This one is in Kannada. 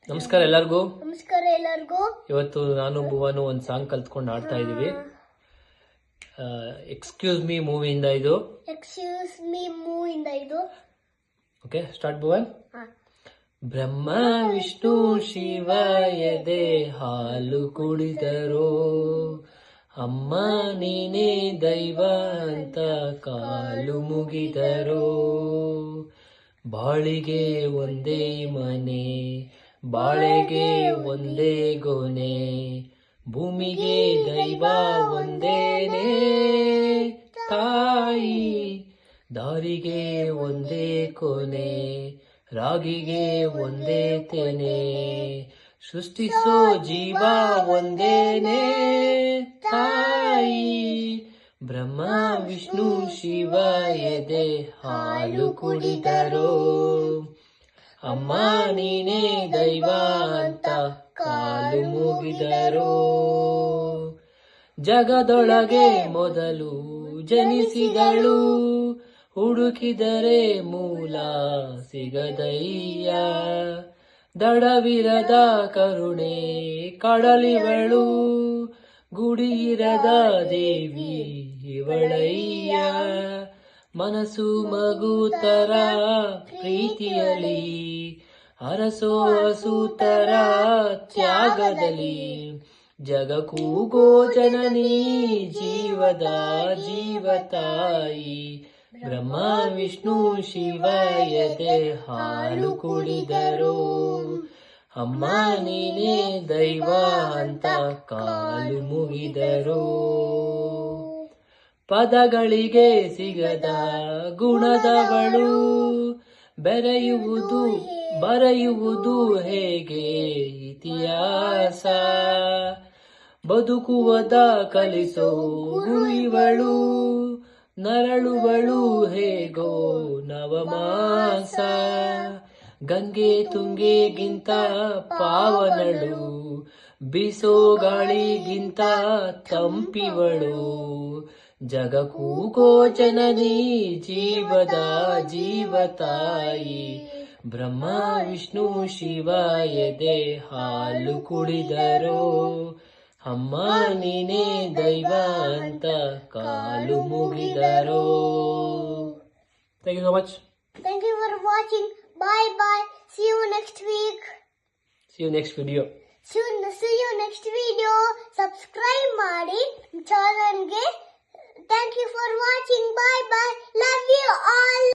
ನಮಸ್ಕಾರ ಎಲ್ಲರಿಗೂ. ಇವತ್ತು ನಾನು ಭುವನು ಒಂದು ಸಾಂಗ್ ಕಲ್ತ್ಕೊಂಡು ಆಡ್ತಾ ಇದೀವಿ. ಎಕ್ಸ್ಕ್ಯೂಸ್ ಮೀ ಮೂವಿಯಿಂದ ಇದು. Okay, start Bhuvan. ಬ್ರಹ್ಮ ವಿಷ್ಣು ಶಿವ ಎದೆ ಹಾಲು ಕುಡಿದರೋ, ಅಮ್ಮ ನೀನೇ ದೈವ ಅಂತ ಕಾಲು ಮುಗಿದರೋ, ಬಾಳಿಗೆ ಒಂದೇ ಮನೆ ಬಾಳೆಗೆ ಒಂದೇ ಗೊನೆ, ಭೂಮಿಗೆ ದೈವ ಒಂದೇನೆ ತಾಯಿ, ದಾರಿಗೆ ಒಂದೇ ಕೊನೆ ರಾಗಿಗೆ ಒಂದೇ ತೆನೆ, ಸೃಷ್ಟಿಸೋ ಜೀವ ಒಂದೇನೆ ತಾಯಿ, ಬ್ರಹ್ಮ ವಿಷ್ಣು ಶಿವ ಎದೆ ಹಾಲು ಕುಡಿದರೋ, ಅಮ್ಮ ನೀನೇ ದೈವ ಅಂತ ಕಾಲು ಮುಗಿದರೋ, ಜಗದೊಳಗೆ ಮೊದಲು ಜನಿಸಿದಳು, ಹುಡುಕಿದರೆ ಮೂಲ ಸಿಗದಯ್ಯ, ದಡವಿರದ ಕರುಣೆ ಕಡಲಿವಳು, ಗುಡಿಯಿರದ ದೇವಿ ಇವಳಯ್ಯ, ಮನಸ್ಸು ಮಗು ತರ ಪ್ರೀತಿಯಲಿ, ಅರಸೋ ಹಸುತರ ತ್ಯಾಗದಲ್ಲಿ, ಜಗಕ್ಕೂ ಗೋ ಜನನಿ ಜೀವದ ಜೀವತಾಯಿ, ಬ್ರಹ್ಮ ವಿಷ್ಣು ಶಿವ ಎದೆ ಹಾಲು ಕುಡಿದರೋ, ಅಮ್ಮ ನೀನೇ ದೈವ ಅಂತ ಕಾಲು ಮುಗಿದರೋ, ಪದಗಳಿಗೆ ಸಿಗದ ಗುಣದವಳು, ಬರೆಯುವುದು ಹೇಗೆ ಇತಿಹಾಸ, ಬದುಕುವದ ಕಲಿಸೋ ಗುರುವಳು, ನರಳುವಳು ಹೇಗೋ ನವಮಾಸ, ಗಂಗೆ ತುಂಗೆಗಿಂತ ಪಾವನಳು, ಬೀಸೋ ಗಾಳಿಗಿಂತ ತಂಪಿವಳು, ಜಗಕ್ಕೂ ಗೋ ಜನನಿ ಜೀವದ ಜೀವತಾಯಿ, ಬ್ರಹ್ಮ ವಿಷ್ಣು ಶಿವ ಎದೆ ಹಾಲು ಕುಡಿದರೋ, ಅಮ್ಮ ನೀನೇ ದೈವ ಅಂತ ಕಾಲು ಮುಗಿದರೋ. Thank you so much. Thank you for watching. Bye bye. See you next week. See you next video. See you next video. Subscribe ಮಾಡಿ ಚಾನೆಲ್ಗೆ. Thank you for watching. Bye bye. Love you all.